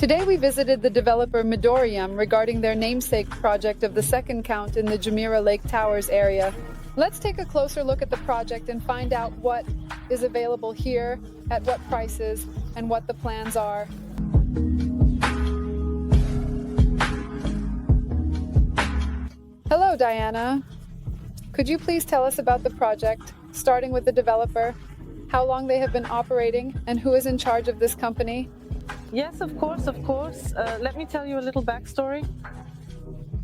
Today we visited the developer Midorium regarding their namesake project of the second count in the Jumeirah Lake Towers area. Let's take a closer look at the project and find out what is available here, at what prices, and what the plans are. Hello, Diana. Could you please tell us about the project, starting with the developer, how long they have been operating, and who is in charge of this company? Yes, of course. Let me tell you a little backstory.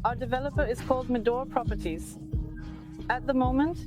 Our developer is called Midor Properties. At the moment,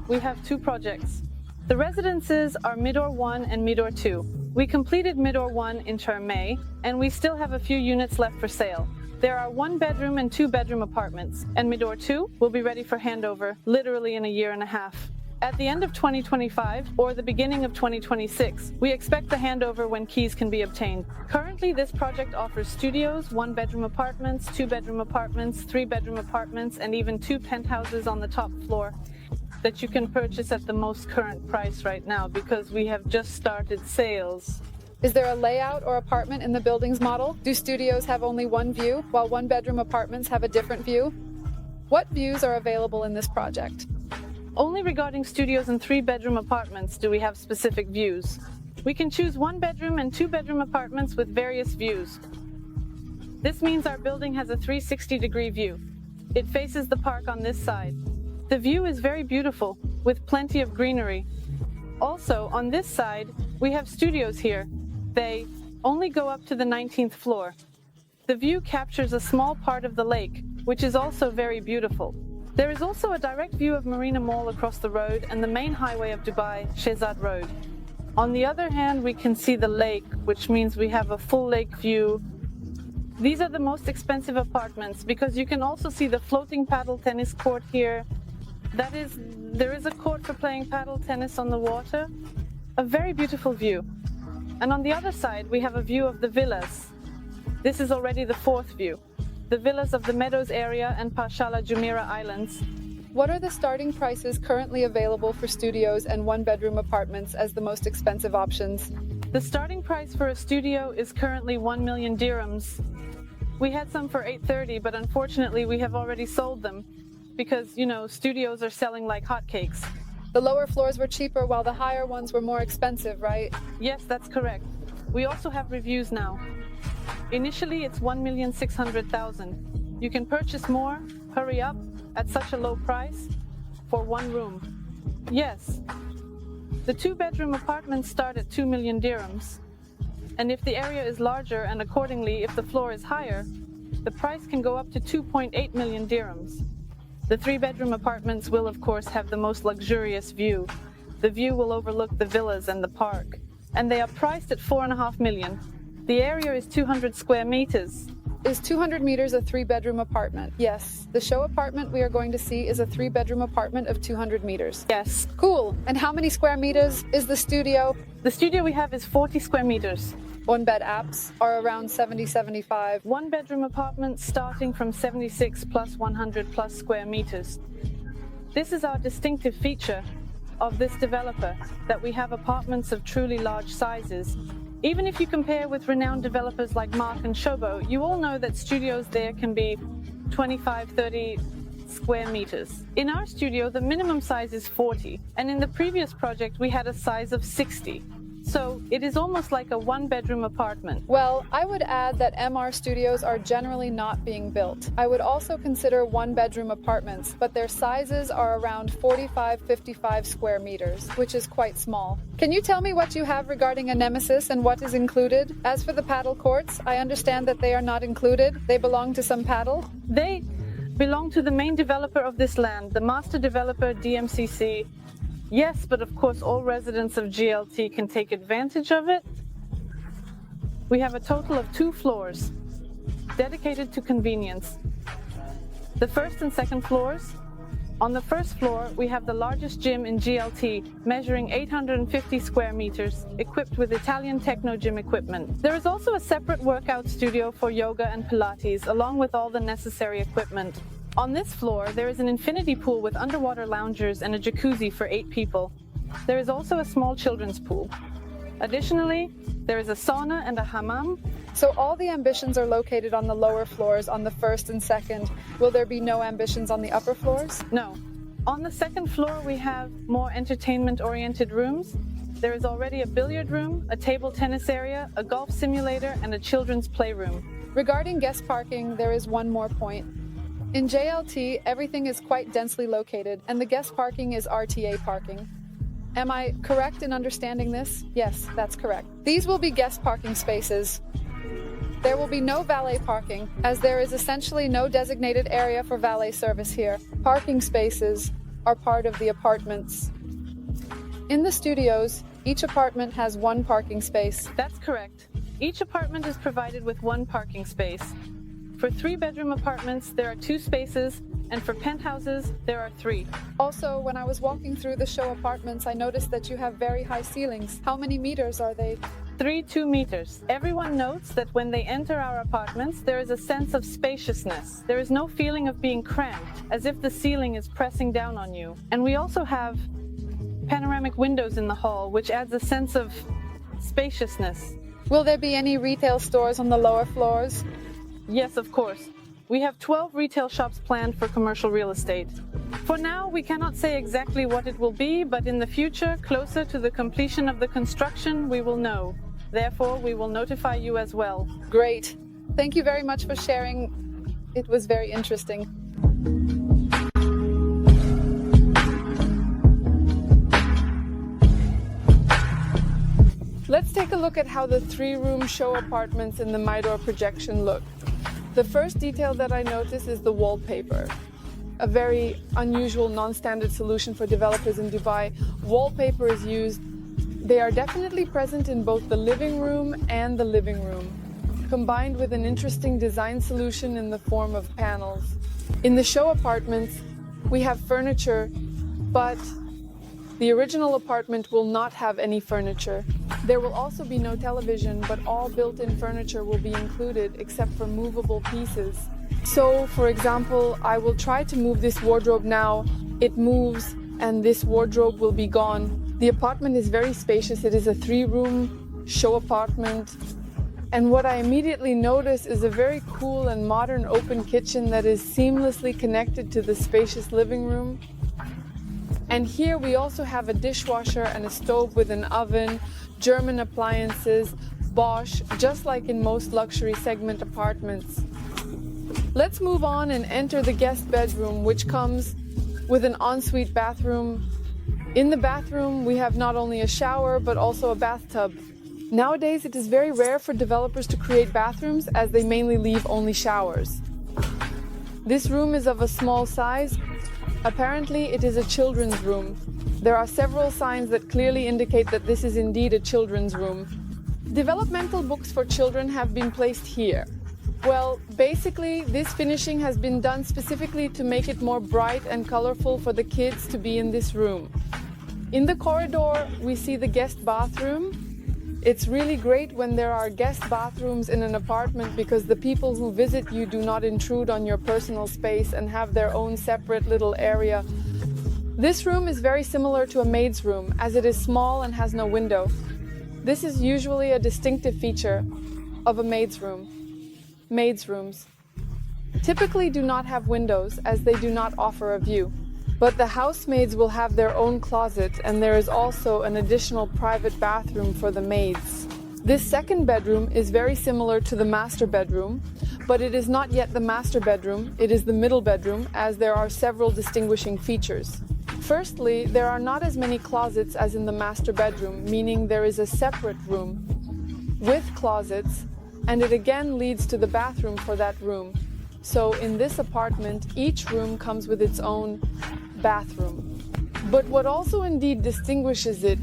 we have two projects. The residences are Midor 1 and Midor 2. We completed Midor 1 in term May, and we still have a few units left for sale. There are 1-bedroom and 2-bedroom apartments, and Midor 2 will be ready for handover literally in a year and a half. At the end of 2025 or the beginning of 2026, we expect the handover when keys can be obtained. Currently, this project offers studios, 1-bedroom apartments, 2-bedroom apartments, 3-bedroom apartments, and even 2 penthouses on the top floor that you can purchase at the most current price right now because we have just started sales. Is there a layout or apartment in the building's model? Do studios have only one view, while 1-bedroom apartments have a different view? What views are available in this project? Only regarding studios and 3-bedroom apartments do we have specific views. We can choose 1-bedroom and 2-bedroom apartments with various views. This means our building has a 360-degree view. It faces the park on this side. The view is very beautiful, with plenty of greenery. Also, on this side, we have studios here. They only go up to the 19th floor. The view captures a small part of the lake, which is also very beautiful. There is also a direct view of Marina Mall across the road and the main highway of Dubai, Shehzad Road. On the other hand, we can see the lake, which means we have a full lake view. These are the most expensive apartments because you can also see the floating paddle tennis court here. There is a court for playing paddle tennis on the water. A very beautiful view. And on the other side, we have a view of the villas. This is already the 4th view. The villas of the Meadows area and Pashala Jumeirah Islands. What are the starting prices currently available for studios and 1-bedroom apartments as the most expensive options? The starting price for a studio is currently 1 million dirhams. We had some for 830, but unfortunately we have already sold them because, studios are selling like hotcakes. The lower floors were cheaper while the higher ones were more expensive, right? Yes, that's correct. We also have reviews now. Initially, it's 1,600,000. You can purchase more, hurry up, at such a low price, for 1 room. Yes, the 2-bedroom apartments start at 2 million dirhams. And if the area is larger and accordingly, if the floor is higher, the price can go up to 2.8 million dirhams. The 3-bedroom apartments will, of course, have the most luxurious view. The view will overlook the villas and the park. And they are priced at 4.5 million. The area is 200 square meters. Is 200 meters a 3-bedroom apartment? Yes. The show apartment we are going to see is a 3-bedroom apartment of 200 meters. Yes. Cool. And how many square meters is the studio? The studio we have is 40 square meters. 1-bed apps are around 70-75. 1-bedroom apartments starting from 76 plus 100 plus square meters. This is our distinctive feature of this developer, that we have apartments of truly large sizes. Even if you compare with renowned developers like Mark and Shobo, you all know that studios there can be 25-30 square meters. In our studio, the minimum size is 40, and in the previous project, we had a size of 60. So it is almost like a 1-bedroom apartment. Well, I would add that MR studios are generally not being built. I would also consider 1-bedroom apartments, but their sizes are around 45-55 square meters, which is quite small. Can you tell me what you have regarding a Nemesis and what is included? As for the paddle courts, I understand that they are not included. They belong to some paddle? They belong to the main developer of this land, the master developer DMCC. Yes, but of course all residents of GLT can take advantage of it. We have a total of 2 floors dedicated to convenience. The 1st and 2nd floors. On the 1st floor, we have the largest gym in GLT, measuring 850 square meters, equipped with Italian techno gym equipment. There is also a separate workout studio for yoga and Pilates, along with all the necessary equipment. On this floor, there is an infinity pool with underwater loungers and a jacuzzi for 8 people. There is also a small children's pool. Additionally, there is a sauna and a hammam So all the ambitions are located on the lower floors on the first and second. Will there be no ambitions on the upper floors? No. On the second floor, we have more entertainment-oriented rooms. There is already a billiard room, a table tennis area, a golf simulator, and a children's playroom. Regarding guest parking, there is one more point. In JLT, everything is quite densely located, and the guest parking is RTA parking. Am I correct in understanding this? Yes, that's correct. These will be guest parking spaces. There will be no valet parking, as there is essentially no designated area for valet service here. Parking spaces are part of the apartments. In the studios, each apartment has one parking space. That's correct. Each apartment is provided with one parking space. For 3-bedroom apartments, there are 2 spaces, and for penthouses, there are 3. Also, when I was walking through the show apartments, I noticed that you have very high ceilings. How many meters are they? 2 meters. Everyone notes that when they enter our apartments, there is a sense of spaciousness. There is no feeling of being cramped, as if the ceiling is pressing down on you. And we also have panoramic windows in the hall, which adds a sense of spaciousness. Will there be any retail stores on the lower floors? Yes, of course. We have 12 retail shops planned for commercial real estate. For now, we cannot say exactly what it will be, but in the future, closer to the completion of the construction, we will know. Therefore, we will notify you as well. Great. Thank you very much for sharing. It was very interesting. Let's take a look at how the 3-room show apartments in the Midor projection look. The first detail that I notice is the wallpaper. A very unusual, non-standard solution for developers in Dubai. Wallpaper is used. They are definitely present in both the living room and the living room, combined with an interesting design solution in the form of panels. In the show apartments, we have furniture, but the original apartment will not have any furniture. There will also be no television, but all built-in furniture will be included except for movable pieces. So, for example, I will try to move this wardrobe now. It moves and this wardrobe will be gone. The apartment is very spacious. It is a 3-room show apartment. And what I immediately notice is a very cool and modern open kitchen that is seamlessly connected to the spacious living room. And here we also have a dishwasher and a stove with an oven, German appliances, Bosch, just like in most luxury segment apartments. Let's move on and enter the guest bedroom, which comes with an ensuite bathroom. In the bathroom, we have not only a shower, but also a bathtub. Nowadays, it is very rare for developers to create bathrooms as they mainly leave only showers. This room is of a small size. Apparently, it is a children's room. There are several signs that clearly indicate that this is indeed a children's room. Developmental books for children have been placed here. Well, basically, this finishing has been done specifically to make it more bright and colorful for the kids to be in this room. In the corridor, we see the guest bathroom. It's really great when there are guest bathrooms in an apartment because the people who visit you do not intrude on your personal space and have their own separate little area. This room is very similar to a maid's room as it is small and has no window. This is usually a distinctive feature of a maid's room. Maids' rooms typically do not have windows as they do not offer a view. But the housemaids will have their own closet, and there is also an additional private bathroom for the maids. This second bedroom is very similar to the master bedroom, but it is not yet the master bedroom, it is the middle bedroom, as there are several distinguishing features. Firstly, there are not as many closets as in the master bedroom, meaning there is a separate room with closets, and it again leads to the bathroom for that room. So in this apartment, each room comes with its own bathroom. But what also indeed distinguishes it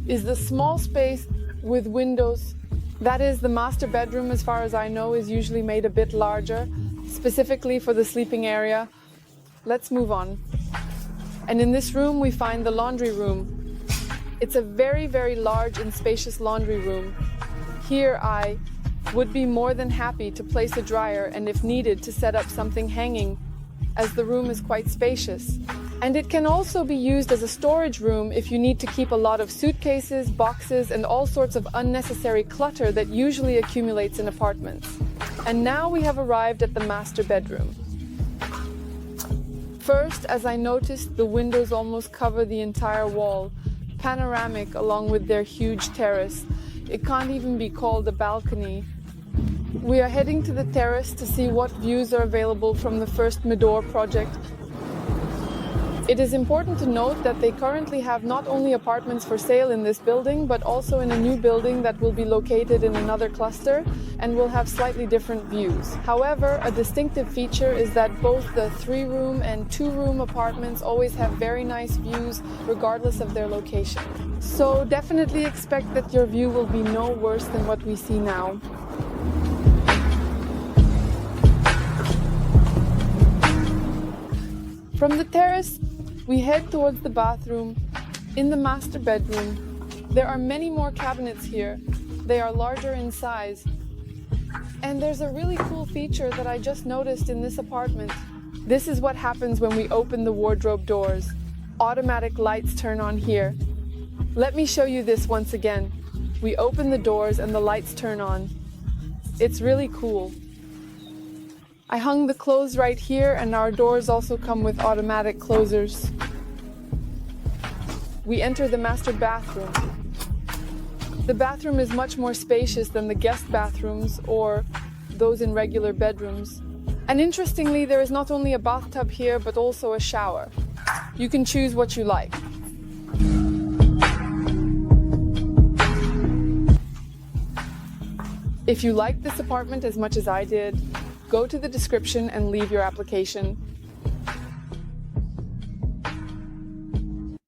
is the small space with windows. That is, the master bedroom, as far as I know, is usually made a bit larger, specifically for the sleeping area. Let's move on. And in this room, we find the laundry room. It's a very, very large and spacious laundry room. Here I would be more than happy to place a dryer and, if needed, to set up something hanging, as the room is quite spacious. And it can also be used as a storage room if you need to keep a lot of suitcases, boxes, and all sorts of unnecessary clutter that usually accumulates in apartments. And now we have arrived at the master bedroom. First, as I noticed, the windows almost cover the entire wall, panoramic along with their huge terrace. It can't even be called a balcony. We are heading to the terrace to see what views are available from the first Midor project. It is important to note that they currently have not only apartments for sale in this building, but also in a new building that will be located in another cluster and will have slightly different views. However, a distinctive feature is that both the 3-room and 2-room apartments always have very nice views regardless of their location. So definitely expect that your view will be no worse than what we see now. From the terrace, we head towards the bathroom. In the master bedroom, there are many more cabinets here. They are larger in size. And there's a really cool feature that I just noticed in this apartment. This is what happens when we open the wardrobe doors. Automatic lights turn on here. Let me show you this once again. We open the doors and the lights turn on. It's really cool. I hung the clothes right here, and our doors also come with automatic closers. We enter the master bathroom. The bathroom is much more spacious than the guest bathrooms or those in regular bedrooms. And interestingly, there is not only a bathtub here, but also a shower. You can choose what you like. If you like this apartment as much as I did, go to the description and leave your application.